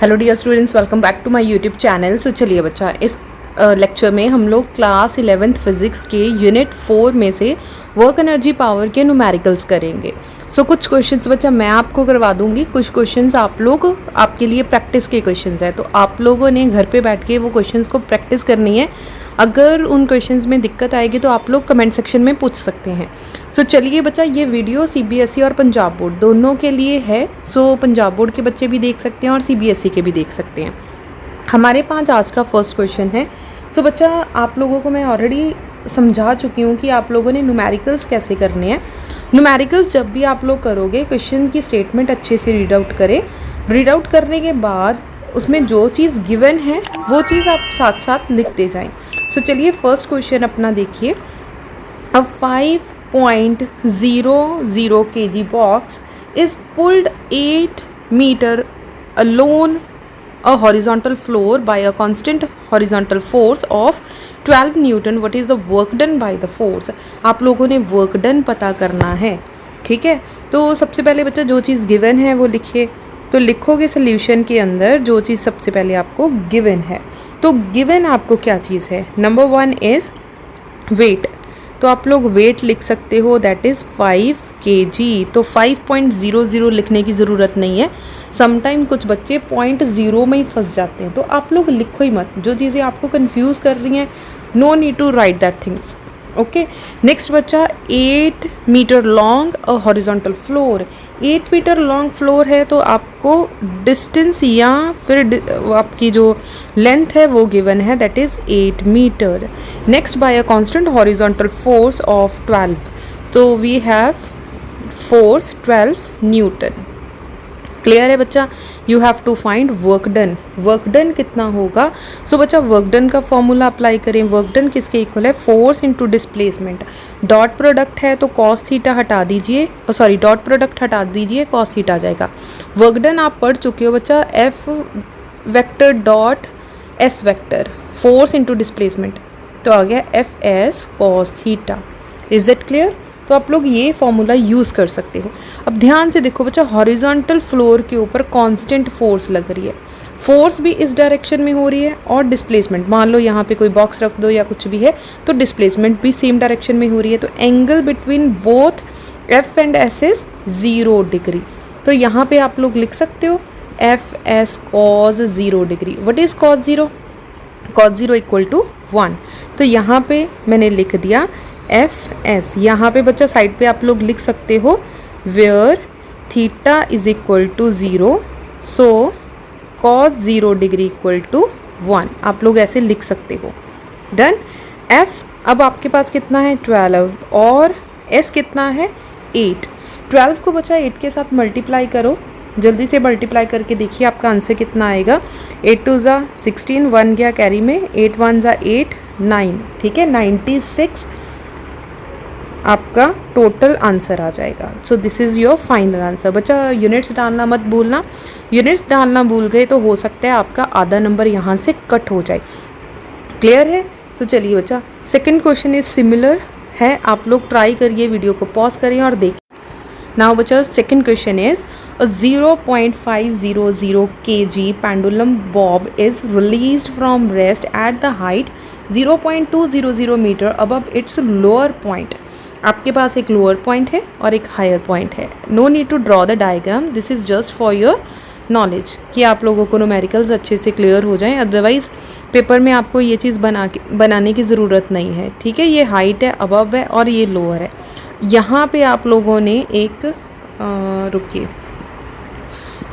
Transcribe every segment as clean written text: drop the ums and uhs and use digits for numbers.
Hello dear students, welcome back to my YouTube channel. So चलिए बच्चा, इस lecture में हम लोग क्लास 11th फिजिक्स के यूनिट 4 में से वर्क एनर्जी पावर के न्यूमेरिकल्स करेंगे। सो कुछ क्वेश्चंस बच्चा मैं आपको करवा दूंगी, कुछ क्वेश्चंस आप लोग आपके लिए प्रैक्टिस के क्वेश्चंस हैं, तो आप लोगों ने घर पे बैठ के वो क्वेश्चंस को प्रैक्टिस करनी है। अगर उन क्वेश्चंस में दिक्कत आएगी तो आप लोग कमेंट सेक्शन में पूछ सकते हैं। सो चलिए बच्चा, ये वीडियो सीबीएसई और पंजाब बोर्ड दोनों के लिए है। सो पंजाब बोर्ड के बच्चे भी देख सकते हैं और सीबीएसई के भी देख सकते हैं। हमारे पास आज का फर्स्ट क्वेश्चन है। सो बच्चा, आप लोगों को मैं ऑलरेडी समझा चुकी हूँ कि आप लोगों ने न्यूमेरिकल्स कैसे करने हैं। न्यूमेरिकल्स जब भी आप लोग करोगे, क्वेश्चन की स्टेटमेंट अच्छे से रीड आउट करें। रीड आउट करने के बाद उसमें जो चीज़ गिवन है वो चीज़ आप साथ साथ लिखते जाएं। सो चलिए फर्स्ट क्वेश्चन अपना देखिए। अ 5.00 kg box is pulled 8 meter along a horizontal floor by a constant horizontal force of 12 Newton. What is the work done by the force? आप लोगों ने वर्क डन पता करना है, ठीक है। तो सबसे पहले बच्चा जो चीज़ गिवन है वो लिखिए। तो लिखोगे सोल्यूशन के अंदर जो चीज़ सबसे पहले आपको गिवन है। तो गिवन आपको क्या चीज़ है? Number 1 is weight. तो आप लोग वेट लिख सकते हो, दैट इज़ 5 kg। तो 5.00 लिखने की ज़रूरत नहीं है। समटाइम कुछ बच्चे 0.0 में ही फंस जाते हैं, तो आप लोग लिखो ही मत। जो चीज़ें आपको कंफ्यूज कर रही हैं, no need to write that things, okay. Next बच्चा, 8 metre long a horizontal floor. 8 metre long floor है तो आपको डिस्टेंस या फिर आपकी जो लेंथ है वो गिवन है, that is 8 metre. Next, by a constant horizontal force of 12। तो we have force 12 newton. Clear है बच्चा? You have to find work done. Work done कितना होगा? सो बच्चा, वर्क डन का फॉर्मूला अप्लाई करें। वर्क डन किसके इक्वल है? Force into displacement. Dot product है तो कॉस थीटा हटा दीजिए, सॉरी डॉट प्रोडक्ट हटा दीजिए, कॉस थीटा आ जाएगा। वर्क डन आप पढ़ चुके हो बच्चा, F vector dot S vector, force into displacement, तो आ गया F S cos theta. Is it clear? तो आप लोग ये फॉर्मूला यूज़ कर सकते हो। अब ध्यान से देखो बच्चा, हॉरिजॉन्टल फ्लोर के ऊपर कांस्टेंट फोर्स लग रही है। फोर्स भी इस डायरेक्शन में हो रही है और डिस्प्लेसमेंट, मान लो यहाँ पे कोई बॉक्स रख दो या कुछ भी है तो डिस्प्लेसमेंट भी सेम डायरेक्शन में हो रही है। तो angle between both F and S is 0 degree. तो यहाँ पे आप लोग लिख सकते हो F S cos 0 degree. What is cos 0? Cos 0 equal to 1। तो यहाँ पे मैंने लिख दिया एफ एस। यहाँ पे बच्चा साइड पे आप लोग लिख सकते हो where theta is equal to 0, so cos 0 degree equal to 1। आप लोग ऐसे लिख सकते हो। डन। एफ अब आपके पास कितना है? 12 और एस कितना है? 8। 12 को बच्चा 8 के साथ मल्टीप्लाई करो, जल्दी से मल्टीप्लाई करके देखिए आपका आंसर कितना आएगा। 8 2 ज़ा 16, 1 गया कैरी में, 8 1 ज़ा 8, 9, ठीक है। 96 आपका टोटल आंसर आ जाएगा। सो this is your final answer. बच्चा यूनिट्स डालना मत भूलना, यूनिट्स डालना भूल गए तो हो सकता है आपका आधा नंबर यहाँ से कट हो जाए। क्लियर है? सो चलिए बच्चा, सेकंड क्वेश्चन इज सिमिलर है, आप लोग ट्राई करिए, वीडियो को पॉज करें और देखिए। नाउ बच्चा, second question is a 0.500 kg pendulum bob is released from rest at the height 0.200 meter above its lower point. आपके पास एक लोअर पॉइंट है और एक हायर पॉइंट है। No need to draw the diagram, this is just for your knowledge कि आप लोगों को न्यूमेरिकल्स अच्छे से क्लियर हो जाएं। अदरवाइज़ पेपर में आपको ये चीज़ बनाने की ज़रूरत नहीं है, ठीक है। ये हाइट है, अबव है और ये लोअर है। यहाँ पे आप लोगों ने एक रुकिए,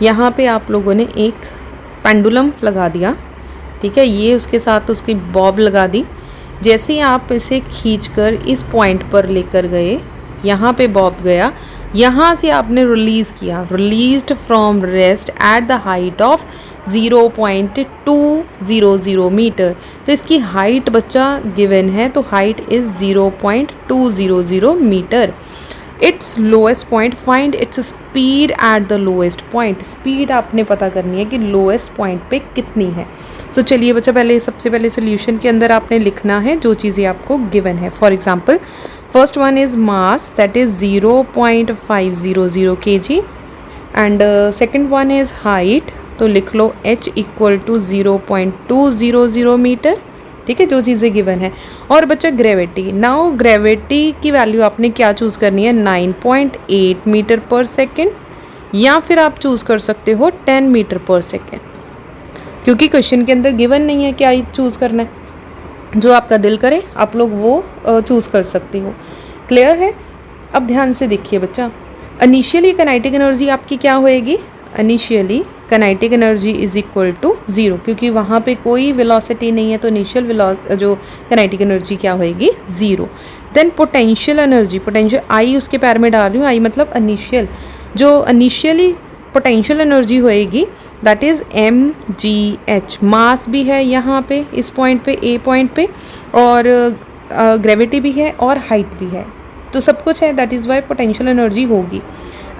यहाँ पे आप लोगों ने एक पेंडुलम लगा दिया, ठीक है। ये उसके साथ उसकी बॉब लगा दी। जैसे ही आप इसे खींचकर इस पॉइंट पर लेकर गए, यहाँ पे बॉब गया, यहाँ से आपने रिलीज़ किया, released from rest at the height of 0.200 metre. तो इसकी हाइट बच्चा गिवन है, तो height is 0.200 metre. Its lowest point, find its speed at the lowest point. Speed आपने पता करनी है कि लोएस्ट पॉइंट पे कितनी है। सो चलिए बच्चा, सबसे पहले सोल्यूशन के अंदर आपने लिखना है जो चीज़ें आपको गिवन है। For example, first one is mass, that is 0.500 kg, and second one is height, तो लिख लो h इक्वल टू 0.200 मीटर, ठीक है, जो चीज़ें गिवन है। और बच्चा ग्रेविटी, नाउ ग्रेविटी की वैल्यू आपने क्या चूज़ करनी है, 9.8 मीटर पर सेकेंड, या फिर आप चूज़ कर सकते हो 10 मीटर पर सेकेंड, क्योंकि क्वेश्चन के अंदर गिवन नहीं है क्या चूज़ करना है। जो आपका दिल करे आप लोग वो चूज़ कर सकते हो। क्लियर है? अब ध्यान से देखिए बच्चा, इनिशियली काइनेटिक एनर्जी आपकी क्या होएगी, initially kinetic energy is equal to 0, क्योंकि वहाँ पे कोई वेलोसिटी नहीं है, तो इनिशियल जो काइनेटिक एनर्जी क्या होएगी, 0। देन पोटेंशियल एनर्जी, पोटेंशियल आई उसके पैर में डाल रही हूँ, आई मतलब इनिशियल, जो इनिशियली पोटेंशियल एनर्जी होएगी दैट इज़ mgh। मास भी है यहाँ पे इस पॉइंट पे, ए पॉइंट पे, और ग्रेविटी भी है और हाइट भी है, तो सब कुछ है, that is why potential energy होगी।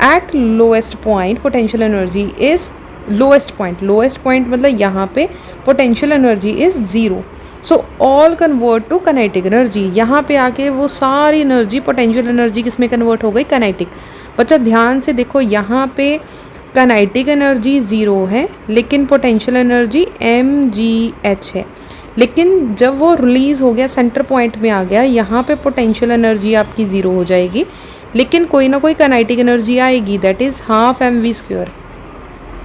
At lowest point potential energy is, lowest point मतलब यहाँ पे potential energy is 0। So all convert to kinetic energy, यहाँ पे आके वो सारी एनर्जी पोटेंशियल एनर्जी किस में कन्वर्ट हो गई, काइनेटिक। बच्चा ध्यान से देखो, यहाँ पे काइनेटिक एनर्जी 0 है लेकिन पोटेंशियल एनर्जी mgh है, लेकिन जब वो रिलीज़ हो गया सेंटर पॉइंट में आ गया, यहाँ पे पोटेंशियल एनर्जी आपकी 0 हो जाएगी, लेकिन कोई ना कोई काइनेटिक एनर्जी आएगी, दैट इज़ हाफ mv²।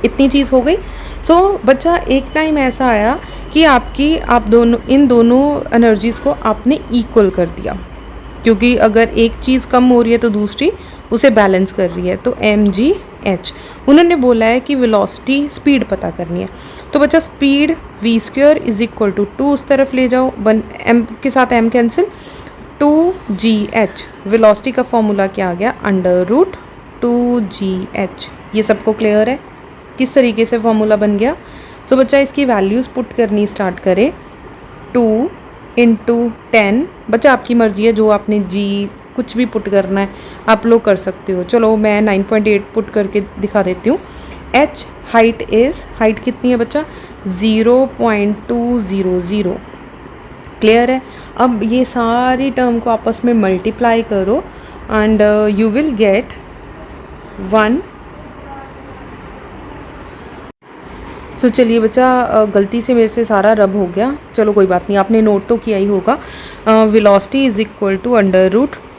इतनी चीज़ हो गई। सो बच्चा एक टाइम ऐसा आया कि आप दोनों, इन दोनों एनर्जीज़ को आपने इक्वल कर दिया, क्योंकि अगर एक चीज़ कम हो रही है तो दूसरी उसे बैलेंस कर रही है, तो mgh। उन्होंने बोला है कि वेलोसिटी, स्पीड पता करनी है, तो बच्चा speed v² is equal to 2 उस तरफ ले जाओ, m के साथ m कैंसिल, 2gh। वेलोसिटी का फॉर्मूला क्या आ गया, √2gh। ये सबको क्लियर है किस तरीके से फॉर्मूला बन गया। सो बच्चा इसकी वैल्यूज़ पुट करनी स्टार्ट करें, 2 × 10, बच्चा आपकी मर्ज़ी है, जो आपने जी कुछ भी पुट करना है आप लोग कर सकते हो। चलो मैं 9.8 पुट करके दिखा देती हूँ। h हाइट कितनी है बच्चा, 0.200। क्लियर है? अब ये सारी टर्म को आपस में मल्टीप्लाई करो एंड यू विल गेट 1। सो चलिए बच्चा, गलती से मेरे से सारा रब हो गया, चलो कोई बात नहीं, आपने नोट तो किया ही होगा। Velocity is equal to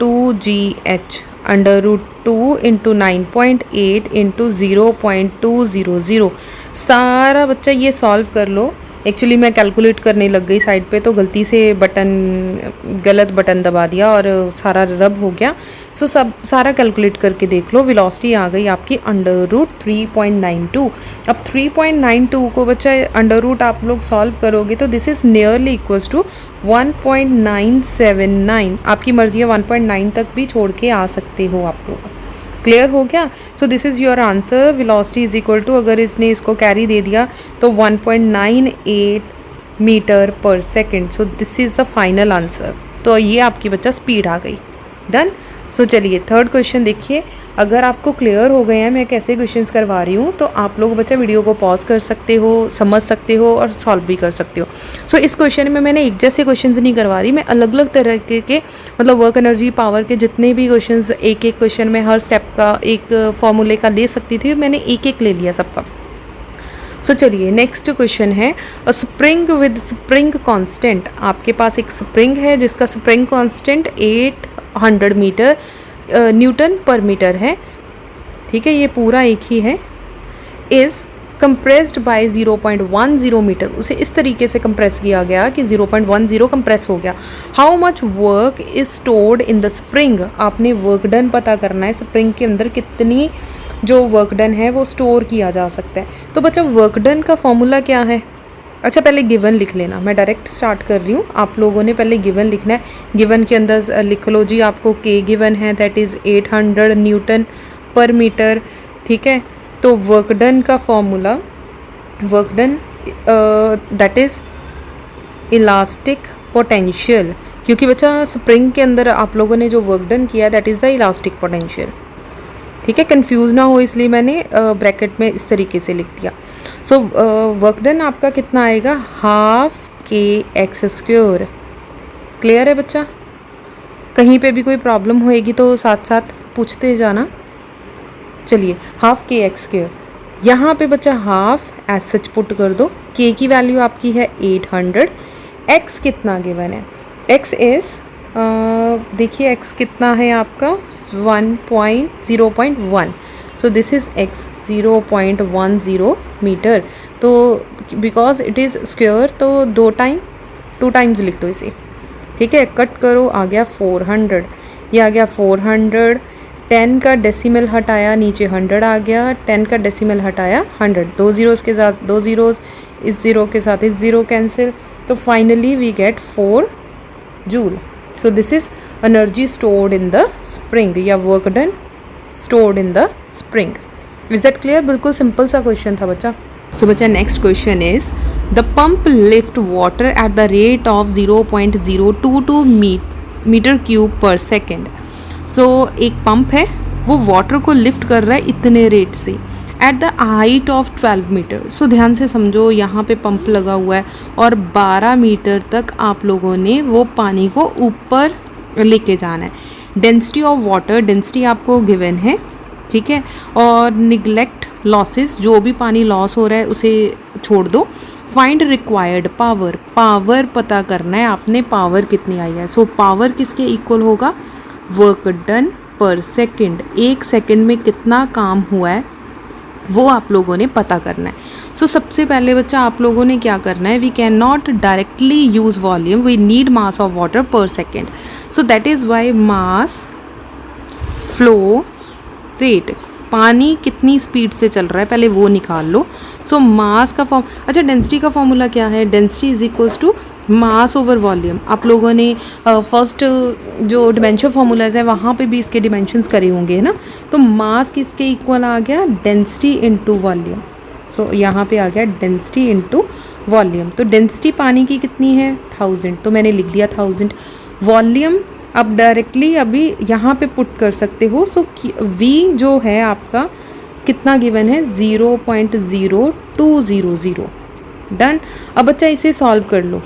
√2gh, √2 × 9.8 × 0.200। सारा बच्चा ये सॉल्व कर लो। एक्चुअली मैं कैलकुलेट करने लग गई साइड पे, तो गलती से गलत बटन दबा दिया और सारा रब हो गया। सो सारा कैलकुलेट करके देख लो, वेलोसिटी आ गई आपकी √3.92। अब 3.92 को बच्चा √ आप लोग सॉल्व करोगे तो this is nearly equals to 1.979। आपकी मर्जी है 1.9 तक भी छोड़ के आ सकते हो आप लोग। क्लियर हो गया? So this is your answer. Velocity is equal to, अगर इसने इसको कैरी दे दिया तो 1.98 metre per second. So this is the final answer. तो ये आपकी बच्चा स्पीड आ गई। डन। सो चलिए थर्ड क्वेश्चन देखिए। अगर आपको क्लियर हो गए हैं मैं कैसे क्वेश्चंस करवा रही हूँ, तो आप लोग बच्चा वीडियो को पॉज कर सकते हो, समझ सकते हो और सॉल्व भी कर सकते हो। सो इस क्वेश्चन में मैंने एक जैसे क्वेश्चंस नहीं करवा रही, मैं अलग अलग तरह के मतलब वर्क एनर्जी पावर के जितने भी क्वेश्चंस, एक एक क्वेश्चन में हर स्टेप का एक फॉर्मूले का ले सकती थी, मैंने एक एक ले लिया सबका। सो चलिए नेक्स्ट क्वेश्चन है, अ स्प्रिंग विद स्प्रिंग कांस्टेंट। आपके पास एक स्प्रिंग है जिसका स्प्रिंग कांस्टेंट 800 मीटर न्यूटन पर मीटर है, ठीक है, ये पूरा एक ही है। इज़ कंप्रेस्ड बाय 0.10 मीटर, उसे इस तरीके से कंप्रेस किया गया कि 0.10 कंप्रेस हो गया। How much work is stored in the spring. आपने वर्क डन पता करना है, स्प्रिंग के अंदर कितनी जो वर्क डन है वो स्टोर किया जा सकता है। तो बच्चा वर्क डन का फॉर्मूला क्या है? अच्छा पहले गिवन लिख लेना, मैं डायरेक्ट स्टार्ट कर रही हूँ, आप लोगों ने पहले गिवन लिखना है। गिवन के अंदर लिख लो जी, आपको के गिवन है दैट इज़ 800 न्यूटन पर मीटर, ठीक है। तो वर्क डन का formula, work done that is elastic potential, क्योंकि बच्चा स्प्रिंग के अंदर आप लोगों ने जो वर्क डन किया that is the elastic potential, ठीक है। कंफ्यूज ना हो इसलिए मैंने ब्रैकेट में इस तरीके से लिख दिया। सो वर्क डन आपका कितना आएगा, ½ kx²। क्लियर है बच्चा? कहीं पे भी कोई प्रॉब्लम होएगी तो साथ साथ पूछते जाना। चलिए ½ kx², यहाँ पे बच्चा हाफ एज सच पुट कर दो। के की वैल्यू आपकी है 800। एक्स कितना गिवन है? एक्स इज़ देखिए एक्स कितना है आपका 0.1। So this is x 0.10 metre. तो बिकॉज इट इज़ स्क्वायर तो 2 टाइम्स लिख दो इसे, ठीक है। कट करो, आ गया 400, ये आ गया 400। 10 का डेसिमल हटाया, नीचे 100 आ गया। 10 का डेसिमल हटाया 100, 2 ज़ीरोज़ के साथ 2 ज़ीरोज़, इस ज़ीरो के साथ इस ज़ीरो कैंसिल, तो finally we get 4 joule. So this is energy stored in the spring या work done stored in the spring. Is that clear? बिल्कुल सिंपल सा क्वेश्चन था बच्चा। सो बच्चा next question is the pump lift water at the rate of 0.022 metre cube per second. So एक pump है, वो वाटर को लिफ्ट कर रहा है इतने रेट से at the height of 12 metre. So ध्यान से समझो, यहाँ पे पंप लगा हुआ है और 12 मीटर तक आप लोगों ने वो पानी को ऊपर लेके जाना है। डेंसिटी ऑफ वाटर, डेंसिटी आपको गिवन है, ठीक है। और निगलेक्ट लॉसेस, जो भी पानी लॉस हो रहा है उसे छोड़ दो। फाइंड रिक्वायर्ड पावर, पावर पता करना है आपने, पावर कितनी आई है। सो पावर किसके इक्वल होगा? वर्क डन पर सेकेंड, एक सेकेंड में कितना काम हुआ है वो आप लोगों ने पता करना है। सो सबसे पहले बच्चा आप लोगों ने क्या करना है, we can not directly use volume, we need mass of water per second. So that is why mass flow rate, पानी कितनी स्पीड से चल रहा है पहले वो निकाल लो। सो मास का फॉर्म, अच्छा डेंसिटी का फॉर्मूला क्या है? Density is equals to mass over volume. आप लोगों ने फर्स्ट जो डिमेंशन फार्मूलाज है वहाँ पे भी इसके डिमेंशंस करे होंगे, है ना। तो मास किसके इक्वल आ गया? Density into volume. सो यहाँ पे आ गया डेंसिटी इनटू वॉल्यूम। तो डेंसिटी पानी की कितनी है? 1000, तो मैंने लिख दिया 1000। वॉल्यूम आप डायरेक्टली अभी यहाँ पे पुट कर सकते हो। सो V जो है आपका कितना गिवन है? 0.0200। डन। अब बच्चा इसे सॉल्व कर लो।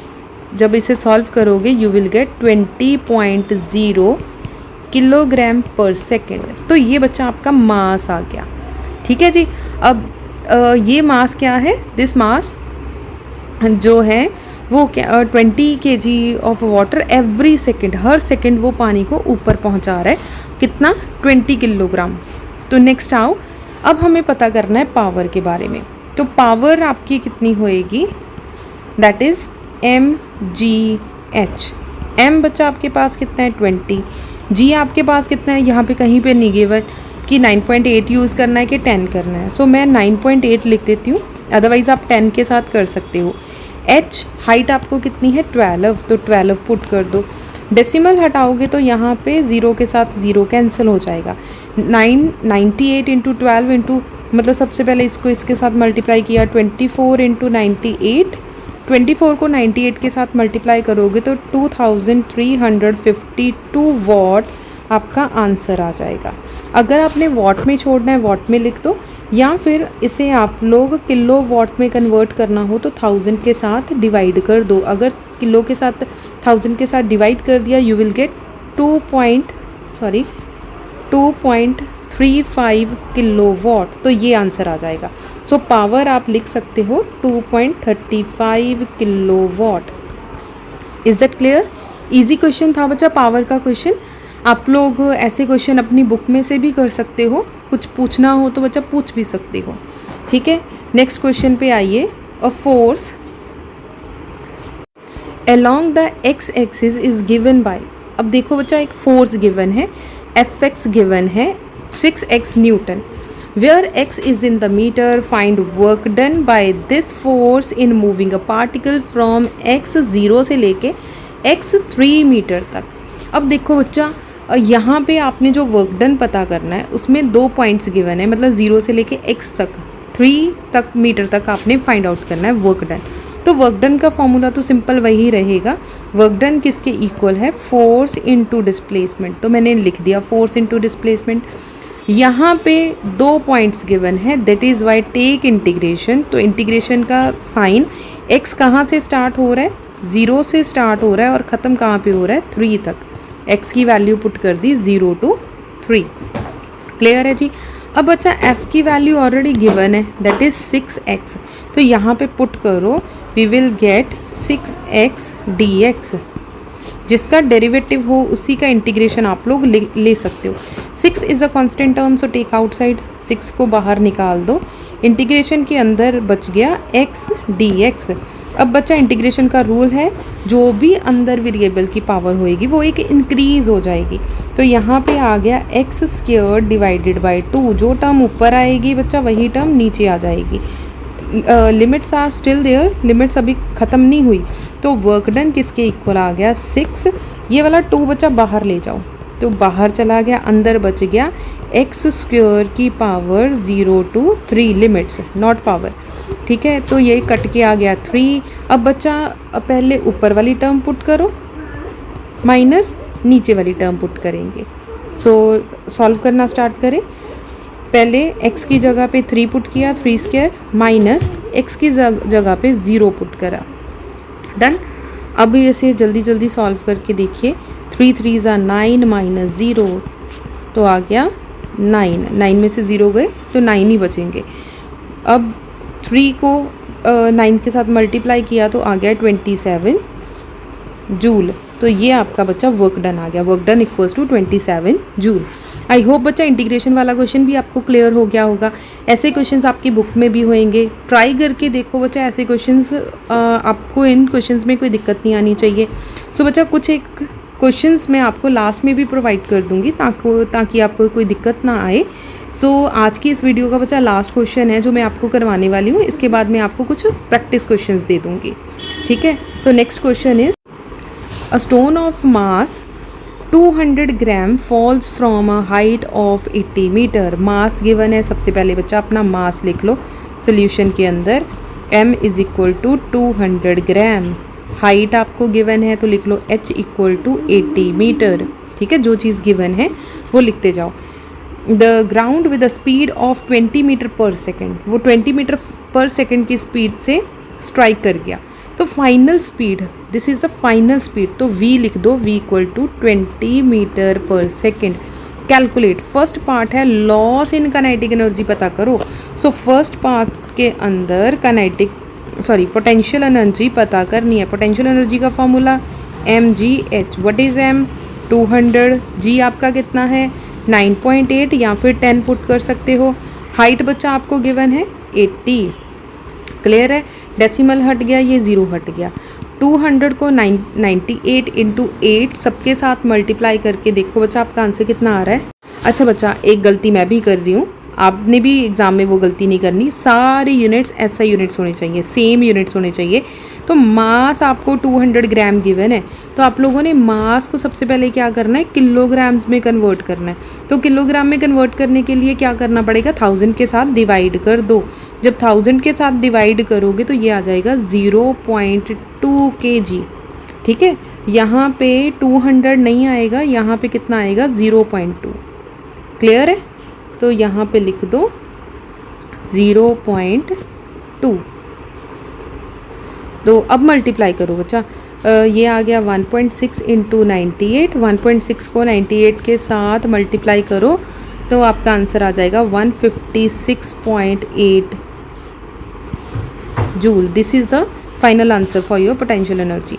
जब इसे सॉल्व करोगे यू विल गेट 20.0 किलोग्राम पर सेकेंड। तो ये बच्चा आपका मास आ गया, ठीक है जी। अब ये मास क्या है? दिस मास जो है वो 20 kg of water every second, her second वो पानी को ऊपर पहुंचा रहा है। कितना? 20 किलोग्राम। तो नेक्स्ट आओ, अब हमें पता करना है पावर के बारे में। तो पावर आपकी कितनी होएगी? That is mgh। m बच्चा आपके पास कितना है? 20। g आपके पास कितना है? यहाँ पे कहीं पे नहीं गिवन कि 9.8 यूज़ करना है कि 10 करना है। सो मैं 9.8 लिख देती हूँ, अदरवाइज़ आप 10 के साथ कर सकते हो। h हाइट आपको कितनी है? 12, तो 12 पुट कर दो। डेसिमल हटाओगे तो यहाँ पे 0 के साथ 0 कैंसिल हो जाएगा। 98 इंटू 12 इंटू, मतलब सबसे पहले इसको इसके साथ मल्टीप्लाई किया, 24 इंटू 98, 24 को 98 के साथ मल्टीप्लाई करोगे तो 2352 वॉट आपका आंसर आ जाएगा। अगर आपने वॉट में छोड़ना है वॉट में लिख दो, या फिर इसे आप लोग किलो वॉट में कन्वर्ट करना हो तो 1000 के साथ डिवाइड कर दो। अगर किलो के साथ 1000 के साथ डिवाइड कर दिया you will get 2.35 kilo watt, तो ये आंसर आ जाएगा। सो पावर आप लिख सकते हो 2.35 kilo watt. Is that clear? Easy question था बच्चा पावर का क्वेश्चन। आप लोग ऐसे क्वेश्चन अपनी बुक में से भी कर सकते हो, कुछ पूछना हो तो बच्चा पूछ भी सकते हो, ठीक है। नेक्स्ट क्वेश्चन पे आइए। A force along the x axis is given by, अब देखो बच्चा एक फोर्स गिवन है, Fx गिवन है 6x Newton, where x is in the meter, find work done by this force in moving a particle from x 0 से लेके x 3 metre तक। अब देखो बच्चा यहाँ पे आपने जो वर्क डन पता करना है उसमें 2 पॉइंट्स गिवन है, मतलब 0 से लेके x तक 3 तक मीटर तक आपने फाइंड आउट करना है वर्क डन। तो वर्क डन का फॉर्मूला तो सिंपल वही रहेगा। वर्क डन किसके इक्वल है? Force into displacement. तो मैंने लिख दिया फोर्स इनटू डिस्प्लेसमेंट। यहाँ पे 2 पॉइंट्स गिवन है, that is y take integration. तो इंटीग्रेशन का साइन x कहाँ से स्टार्ट हो रहा है? 0 से स्टार्ट हो रहा है और ख़त्म कहाँ पे हो रहा है? 3 तक। x की वैल्यू पुट कर दी 0 to 3। क्लियर है जी? अब बच्चा f की वैल्यू ऑलरेडी गिवन है, दैट इज 6x, तो यहाँ पे पुट करो, we will get 6x dx, जिसका डेरिवेटिव हो उसी का इंटीग्रेशन आप लोग ले सकते हो। 6 is a constant term, so take outside, 6 को बाहर निकाल दो, इंटीग्रेशन के अंदर बच गया x dx। अब बच्चा इंटीग्रेशन का रूल है, जो भी अंदर वेरिएबल की पावर होएगी वो एक इंक्रीज़ हो जाएगी, तो यहाँ पे आ गया एक्स स्क्वायर डिवाइडेड बाई 2, जो टर्म ऊपर आएगी बच्चा वही टर्म नीचे आ जाएगी। Limits are still there, limits अभी ख़त्म नहीं हुई, तो वर्क डन किसके इक्वल आ गया 6, ये वाला 2 बच्चा बाहर ले जाओ, तो बाहर चला गया, अंदर बच गया एक्स स्क्वायर की power 0 to 3, limits not power, ठीक है। तो ये कट के आ गया 3। अब बच्चा पहले ऊपर वाली टर्म पुट करो माइनस नीचे वाली टर्म पुट करेंगे। सो सॉल्व करना स्टार्ट करें। पहले x की जगह पे 3 पुट किया, 3 स्क्वायर, माइनस x की जगह पे 0 पुट करा, डन। अब इसे जल्दी जल्दी सॉल्व करके देखिए, 3 3 ज़ा 9 माइनस 0, तो आ गया 9, 9 में से 0 गए तो 9 ही बचेंगे। अब 3 को 9 के साथ मल्टीप्लाई किया तो आ गया 27 जूल, तो ये आपका बच्चा वर्क डन आ गया, work done equals to 27 joule. I hope बच्चा इंटीग्रेशन वाला क्वेश्चन भी आपको क्लियर हो गया होगा। ऐसे क्वेश्चंस आपकी बुक में भी होंगे, ट्राई करके देखो बच्चा, ऐसे क्वेश्चंस आपको इन क्वेश्चंस में कोई दिक्कत नहीं आनी चाहिए। सो बच्चा कुछ एक क्वेश्चंस मैं आपको लास्ट में भी प्रोवाइड कर दूंगी ताकि आपको कोई दिक्कत ना आए। सो आज की इस वीडियो का बच्चा लास्ट क्वेश्चन है जो मैं आपको करवाने वाली हूँ, इसके बाद मैं आपको कुछ प्रैक्टिस क्वेश्चंस दे दूँगी, ठीक है। तो next question is, a stone of mass 200 gram falls from a height of 80 metre. Mass given है, सबसे पहले बच्चा अपना मास लिख लो सोल्यूशन के अंदर, m is equal to 200 gram, height आपको गिवन है तो लिख लो h इक्वल टू 80 मीटर, ठीक है। जो चीज़ गिवन है वो लिखते जाओ। The ground with the speed of 20 metre per second, वो 20 मीटर पर सेकेंड की स्पीड से स्ट्राइक कर गया, तो final speed, this is the final speed, तो v लिख दो, v equal to 20 metre per second. Calculate, first part है लॉस इन काइनेटिक एनर्जी पता करो। सो फर्स्ट पार्ट के अंदर पोटेंशियल एनर्जी पता करनी है। पोटेंशियल एनर्जी का formula mgh, what is m 200, g आपका कितना है 9.8 या फिर 10 पुट कर सकते हो। हाइट बच्चा आपको गिवन है 80, क्लियर है, डेसिमल हट गया, ये 0 हट गया। 200 को 98 इंटू 8 सबके साथ मल्टीप्लाई करके देखो बच्चा आपका आंसर कितना आ रहा है। अच्छा बच्चा, एक गलती मैं भी कर रही हूँ, आपने भी एग्ज़ाम में वो गलती नहीं करनी, सारे यूनिट्स ऐसा यूनिट्स होने चाहिए, सेम यूनिट्स होने चाहिए। तो मास आपको 200 ग्राम गिवन है, तो आप लोगों ने मास को सबसे पहले क्या करना है, किलोग्राम्स में कन्वर्ट करना है। तो किलोग्राम में कन्वर्ट करने के लिए क्या करना पड़ेगा, 1000 के साथ डिवाइड कर दो। जब 1000 के साथ डिवाइड करोगे तो ये आ जाएगा 0.2 kg, ठीक है। यहाँ पे 200 नहीं आएगा, यहाँ पे कितना आएगा 0.2, क्लियर है। तो यहाँ पे लिख दो 0.2। तो अब मल्टीप्लाई करो बच्चा, ये आ गया 1.6 इंटू 98, 1.6 को 98 के साथ मल्टीप्लाई करो तो आपका आंसर आ जाएगा 156.8 joule. This is the final answer for your potential energy.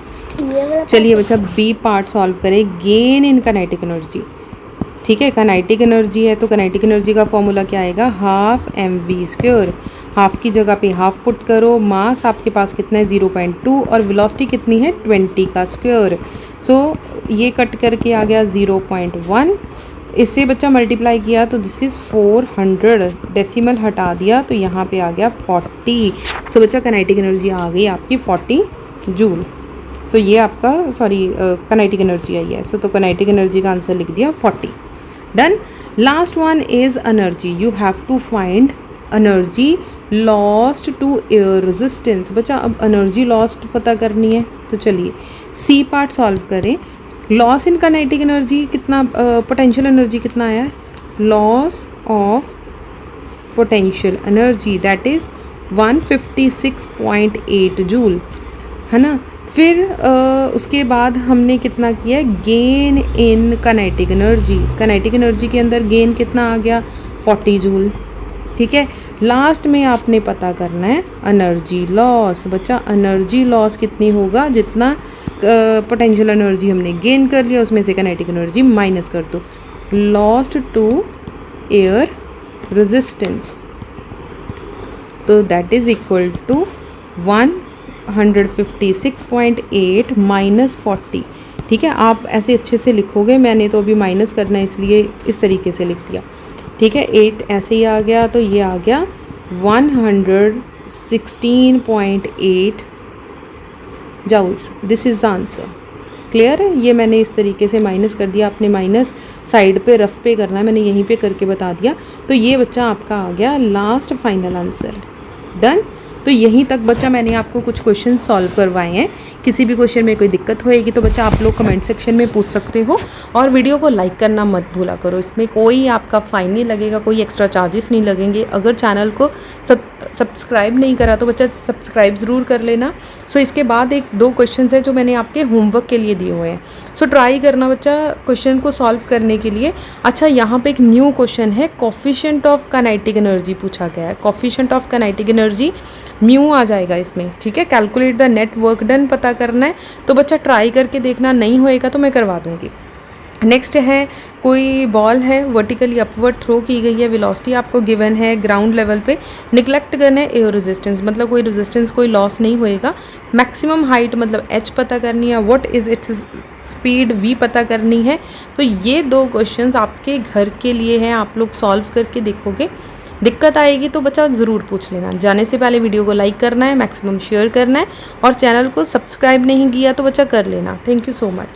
चलिए बच्चा बी पार्ट सॉल्व करें, गेन इन काइनेटिक एनर्जी, ठीक है। काइनेटिक एनर्जी है तो काइनेटिक एनर्जी का फॉर्मूला क्या आएगा, हाफ mv², हाफ की जगह पे हाफ पुट करो, मास आपके पास कितना है 0.2 और वेलोसिटी कितनी है 20 का स्क्वायर। सो ये कट करके आ गया 0.1, इससे बच्चा मल्टीप्लाई किया तो दिस इज़ 400, डेसिमल हटा दिया तो यहाँ पे आ गया 40। सो बच्चा काइनेटिक एनर्जी आ गई आपकी 40 जूल। सो ये आपका काइनेटिक एनर्जी आई है। सो तो काइनेटिक एनर्जी का आंसर लिख दिया 40, done. Last one is energy, you have to find energy lost to air resistance. बच्चा अब एनर्जी लॉस्ट पता करनी है, तो चलिए सी पार्ट सॉल्व करें। लॉस इन काइनेटिक एनर्जी कितना, पोटेंशियल एनर्जी कितना आया है, loss of potential energy that is 156.8 joule, है ना। फिर उसके बाद हमने कितना किया, gain in kinetic energy. Kinetic energy के अंदर गेन कितना आ गया 40 जूल। ठीक है, लास्ट में आपने पता करना है एनर्जी लॉस। बच्चा एनर्जी लॉस कितनी होगा, जितना पोटेंशियल एनर्जी हमने गेन कर लिया उसमें से काइनेटिक एनर्जी माइनस कर दो। लॉस्ट टू एयर रेजिस्टेंस, तो that is equal to 156.8 minus 40। ठीक है, आप ऐसे अच्छे से लिखोगे, मैंने तो अभी माइनस करना है इसलिए इस तरीके से लिख दिया। ठीक है, 8 ऐसे ही आ गया, तो ये आ गया 116.8 joules. This is the answer. Clear है, ये मैंने इस तरीके से माइनस कर दिया, आपने माइनस साइड पे रफ पे करना है, मैंने यहीं पे करके बता दिया। तो ये बच्चा आपका आ गया लास्ट फाइनल आंसर। डन। तो यहीं तक बच्चा मैंने आपको कुछ क्वेश्चन सॉल्व करवाए हैं। किसी भी क्वेश्चन में कोई दिक्कत होएगी तो बच्चा आप लोग कमेंट सेक्शन में पूछ सकते हो, और वीडियो को लाइक करना मत भूला करो। इसमें कोई आपका फ़ाइन नहीं लगेगा, कोई एक्स्ट्रा चार्जेस नहीं लगेंगे। अगर चैनल को सब्सक्राइब नहीं करा तो बच्चा सब्सक्राइब ज़रूर कर लेना। सो इसके बाद 1-2 क्वेश्चन है जो मैंने आपके होमवर्क के लिए दिए हुए हैं, सो ट्राई करना बच्चा क्वेश्चन को सॉल्व करने के लिए। अच्छा, यहाँ पे एक न्यू क्वेश्चन है, कोफिशिएंट ऑफ काइनेटिक एनर्जी पूछा गया है। Coefficient of kinetic energy mu आ जाएगा इसमें। ठीक है, calculate the net work done पता करना है, तो बच्चा ट्राई करके देखना, नहीं होएगा तो मैं करवा दूँगी। नेक्स्ट है, कोई बॉल है वर्टिकली अपवर्ड थ्रो की गई है, वेलोसिटी आपको गिवन है ग्राउंड लेवल पे, निगलेक्ट करना है एयर रेजिस्टेंस, मतलब कोई रेजिस्टेंस कोई लॉस नहीं होएगा। मैक्सिमम हाइट मतलब h पता करनी है, what is its speed v पता करनी है। तो ये 2 क्वेश्चंस आपके घर के लिए हैं, आप लोग सॉल्व करके देखोगे। दिक्कत आएगी तो बच्चा ज़रूर पूछ लेना। जाने से पहले वीडियो को लाइक करना है, मैक्सिमम शेयर करना है, और चैनल को सब्सक्राइब नहीं किया तो बच्चा कर लेना। Thank you so much.